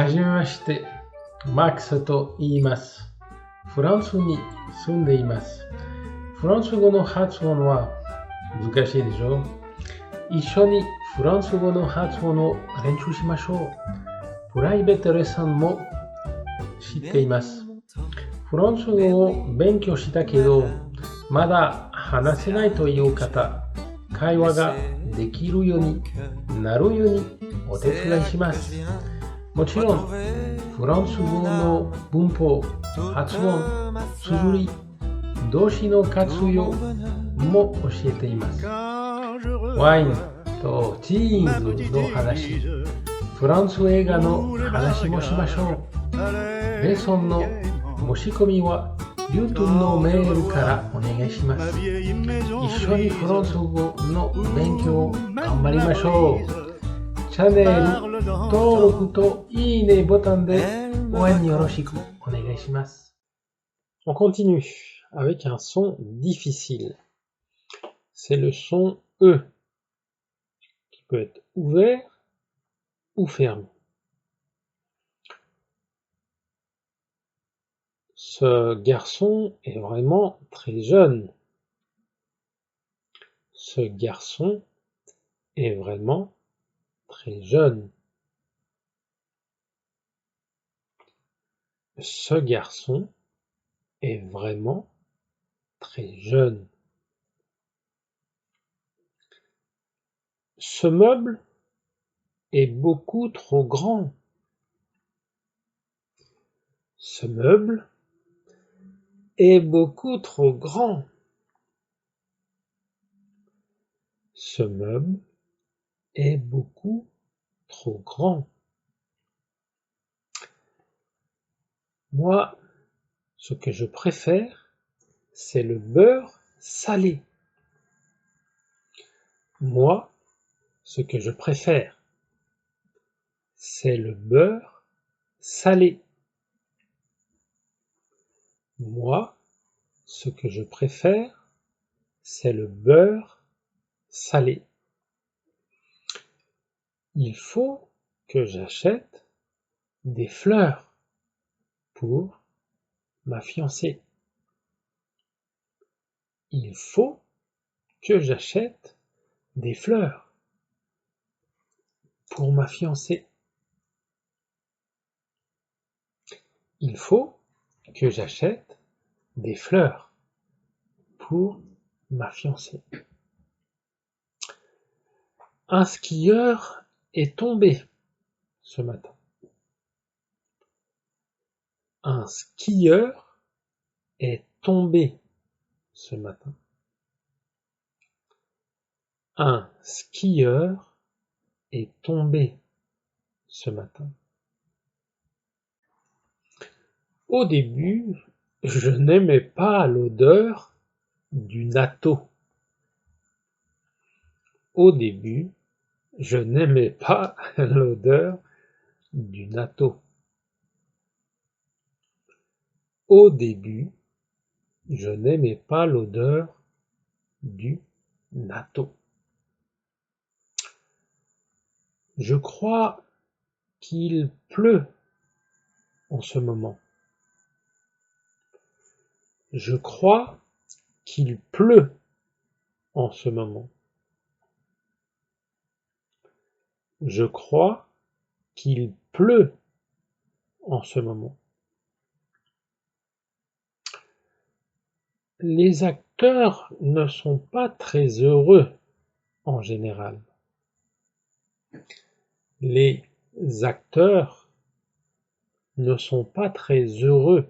はじめまして、マックスと言います。フランスに住んでいます。フランス語の発音は難しいでしょ？一緒にフランス語の発音を練習しましょう。プライベートレッスンも知っています。フランス語を勉強したけど、まだ話せないという方、会話ができるようになるようにお手伝いします。もちろん、フランス語の文法、発音、綴り、動詞の活用も教えています。ワインとチーズの話、フランス映画の話もしましょう。レッスンの申し込みは YouTube のメールからお願いします。一緒にフランス語の勉強を頑張りましょう。チャンネル登録といいねボタンで応援よろしくお願いします。On continue avec un son difficile. C'est le son E qui peut être ouvert ou fermé. Ce garçon est vraiment très jeune. Ce garçon est vraiment très jeune. Ce garçon est vraiment très jeune. Ce meuble est beaucoup trop grand. Ce meuble est beaucoup trop grand. Ce meuble est beaucoup trop grand. Moi, ce que je préfère, c'est le beurre salé. Moi, ce que je préfère, c'est le beurre salé. Moi, ce que je préfère, c'est le beurre salé. Il faut que j'achète des fleurs pour ma fiancée. Il faut que j'achète des fleurs pour ma fiancée. Il faut que j'achète des fleurs pour ma fiancée. Un skieur est tombé ce matin. Un skieur est tombé ce matin. Un skieur est tombé ce matin. Au début, je n'aimais pas l'odeur du natto. Au début, je n'aimais pas l'odeur du natto. Au début, je n'aimais pas l'odeur du natto. Je crois qu'il pleut en ce moment. Je crois qu'il pleut en ce moment. Je crois qu'il pleut en ce moment. Les acteurs ne sont pas très heureux en général. Les acteurs ne sont pas très heureux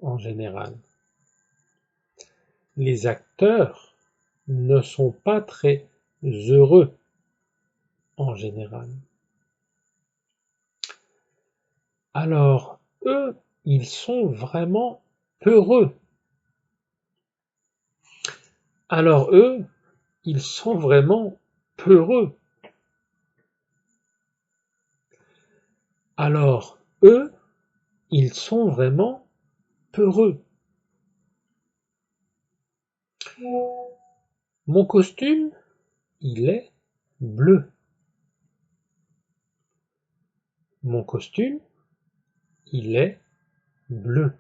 en général. Les acteurs ne sont pas très heureux en général. Alors, eux, ils sont vraiment peureux. Alors, eux, ils sont vraiment peureux. Alors, eux, ils sont vraiment peureux. Mon costume, il est bleu. Mon costume, il est bleu.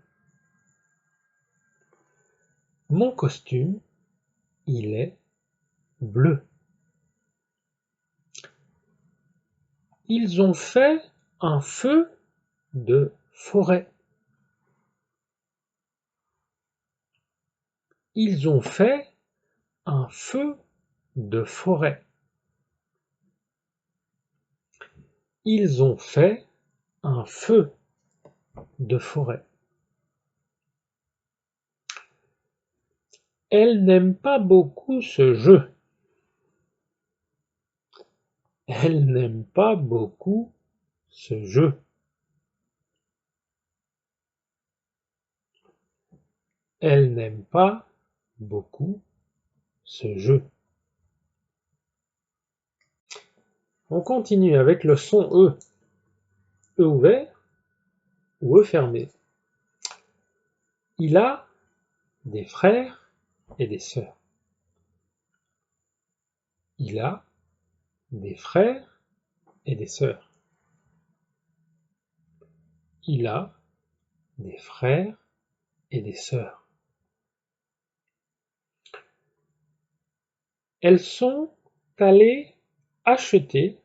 Mon costume, il est bleu. Ils ont fait un feu de forêt. Ils ont fait un feu de forêt. Ils ont fait un feu de forêt. Elle n'aime pas beaucoup ce jeu. Elle n'aime pas beaucoup ce jeu. Elle n'aime pas beaucoup ce jeu. On continue avec le son E. E ouvert ou E fermé. Il a des frères et des sœurs. Il a des frères et des sœurs. Il a des frères et des sœurs. Elles sont allées acheter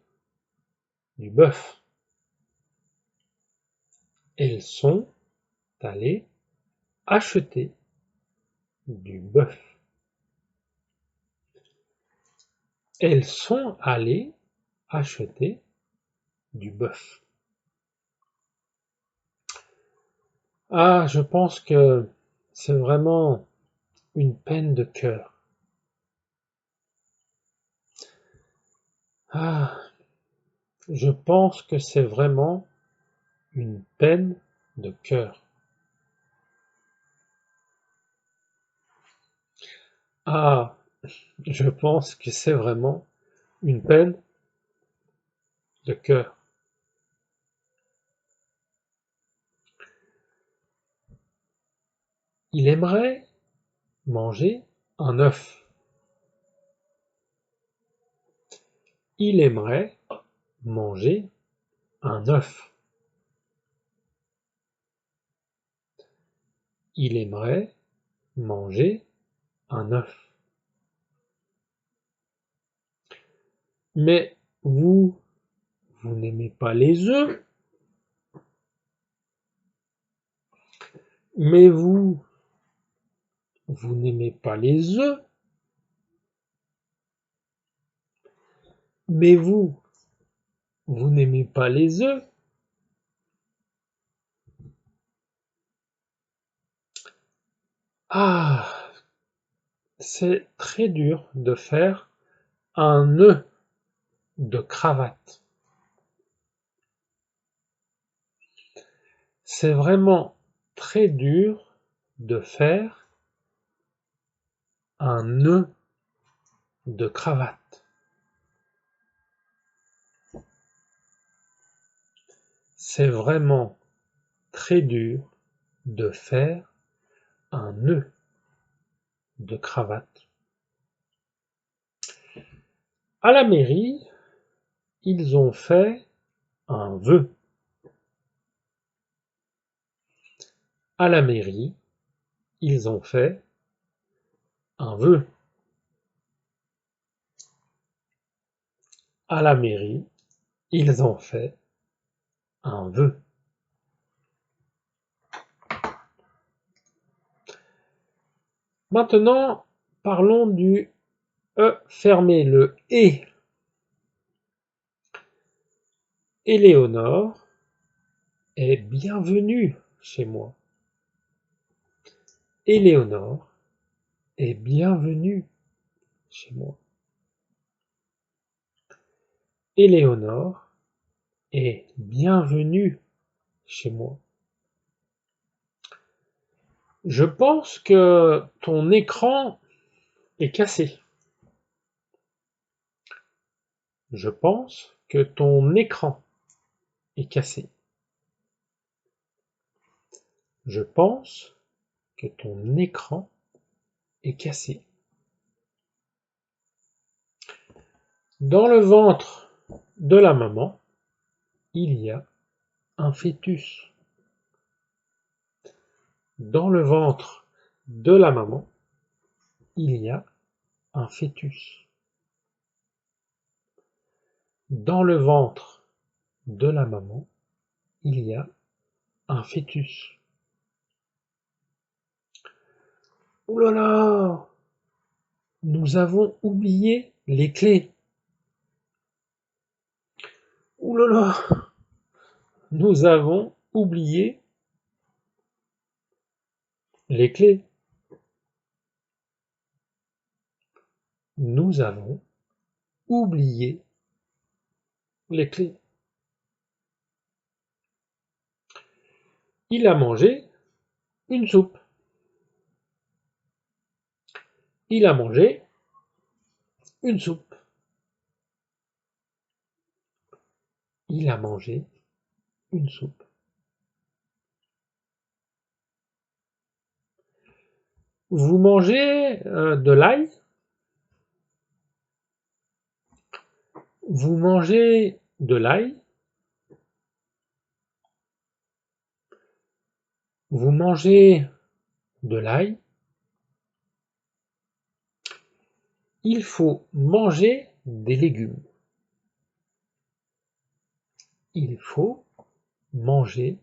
du bœuf. Elles sont allées acheter du bœuf. Elles sont allées acheter du bœuf. Ah, je pense que c'est vraiment une peine de cœur. Ah, je pense que c'est vraiment une peine de cœur. Ah, je pense que c'est vraiment une peine de cœur. Il aimerait manger un œuf. Il aimerait manger un œuf. Il aimerait manger un œuf. Mais vous n'aimez pas les œufs? Mais vous n'aimez pas les œufs? Mais vous n'aimez pas les œufs? Ah, c'est très dur de faire un nœud de cravate. C'est vraiment très dur de faire un nœud de cravate. C'est vraiment très dur de faire un nœud de cravate. À la mairie, ils ont fait un vœu. À la mairie, ils ont fait un vœu. À la mairie, ils ont fait un vœu. Maintenant, parlons du E fermé, le E. Éléonore est bienvenue chez moi. Éléonore est bienvenue chez moi. Éléonore est bienvenue chez moi. Je pense que ton écran est cassé. Je pense que ton écran est cassé. Je pense que ton écran est cassé. Dans le ventre de la maman, il y a un fœtus. Dans le ventre de la maman, il y a un fœtus. Dans le ventre de la maman, il y a un fœtus. Ouh là là! Nous avons oublié les clés. Ouh là là! Nous avons oublié les clés. Nous avons oublié les clés. Il a mangé une soupe. Il a mangé une soupe. Il a mangé une soupe. Vous mangez de l'ail? Vous mangez de l'ail? Vous mangez de l'ail? Il faut manger des légumes. Il faut manger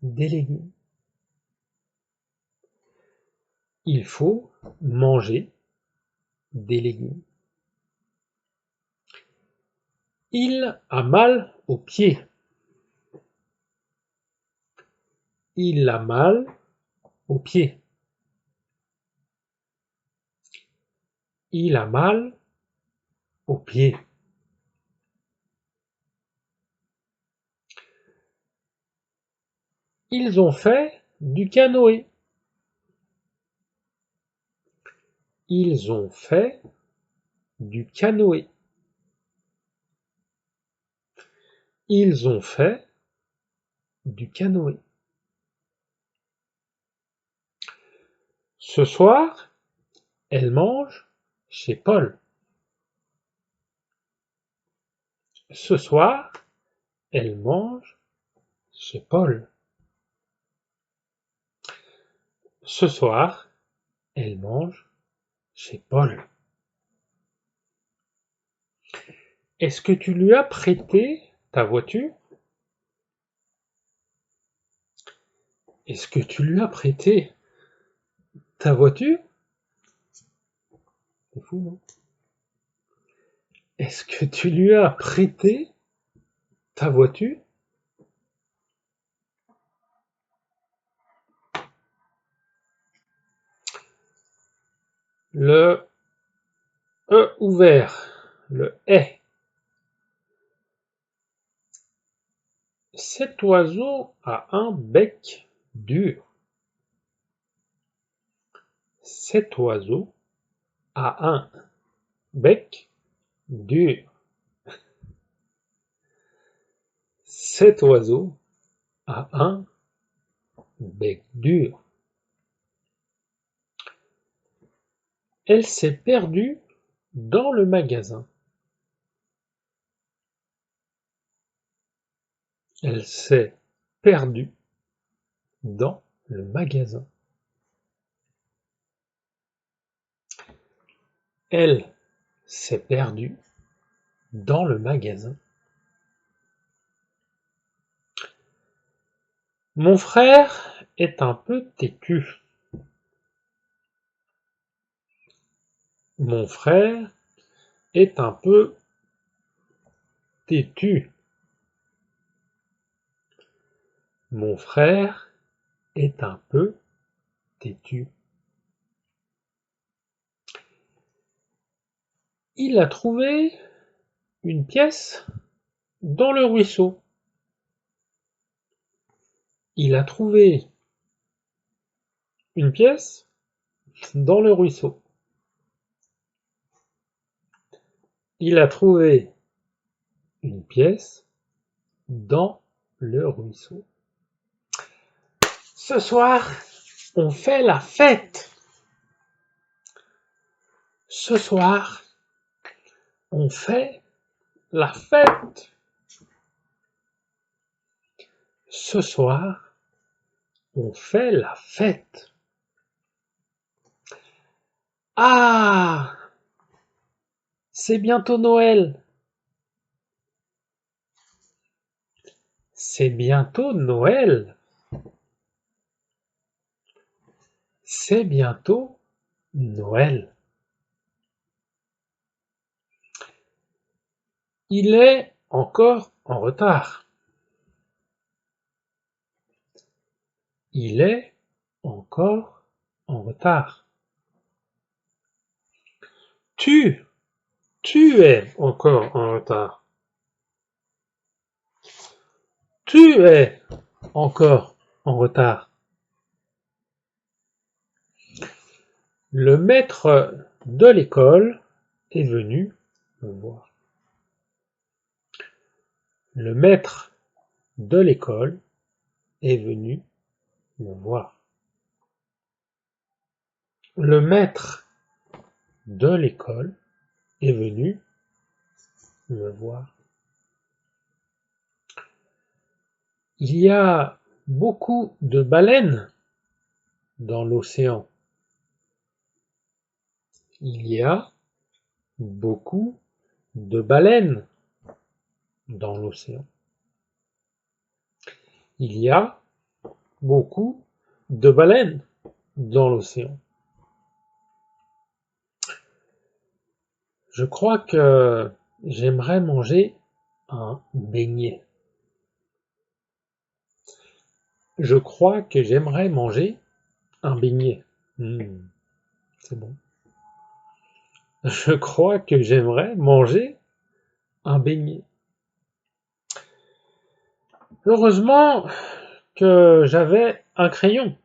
des légumes. Il faut manger des légumes. Il a mal aux pieds. Il a mal aux pieds. Il a mal aux pieds. Ils ont fait du canoë. Ils ont fait du canoë. Ils ont fait du canoë. Ce soir, elle mange chez Paul. Ce soir, elle mange chez Paul. Ce soir, elle mange chez Paul. Est-ce que tu lui as prêté ta voiture? Est-ce que tu lui as prêté ta voiture? C'est fou, non? Est-ce que tu lui as prêté ta voiture? Le E ouvert, le est. Cet oiseau a un bec dur. Cet oiseau a un bec dur. Cet oiseau a un bec dur. Elle s'est perdue dans le magasin. Elle s'est perdue dans le magasin. Elle s'est perdue dans le magasin. Mon frère est un peu têtu. Mon frère est un peu têtu. Mon frère est un peu têtu. Il a trouvé une pièce dans le ruisseau. Il a trouvé une pièce dans le ruisseau. Il a trouvé une pièce dans le ruisseau. Ce soir, on fait la fête. Ce soir, on fait la fête. Ce soir, on fait la fête. Ah! C'est bientôt Noël. C'est bientôt Noël. C'est bientôt Noël. Il est encore en retard. Il est encore en retard. Tu es encore en retard. Tu es encore en retard. Le maître de l'école est venu me voir. Le maître de l'école est venu me voir. Le maître de l'école est venu me voir. Il y a beaucoup de baleines dans l'océan. Il y a beaucoup de baleines dans l'océan. Il y a beaucoup de baleines dans l'océan. Je crois que j'aimerais manger un beignet. Je crois que j'aimerais manger un beignet. C'est bon. Je crois que j'aimerais manger un beignet. Heureusement que j'avais un crayon.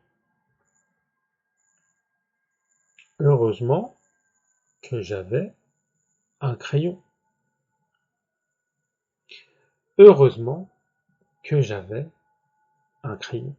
Heureusement que j'avais un crayon. Heureusement que j'avais un crayon.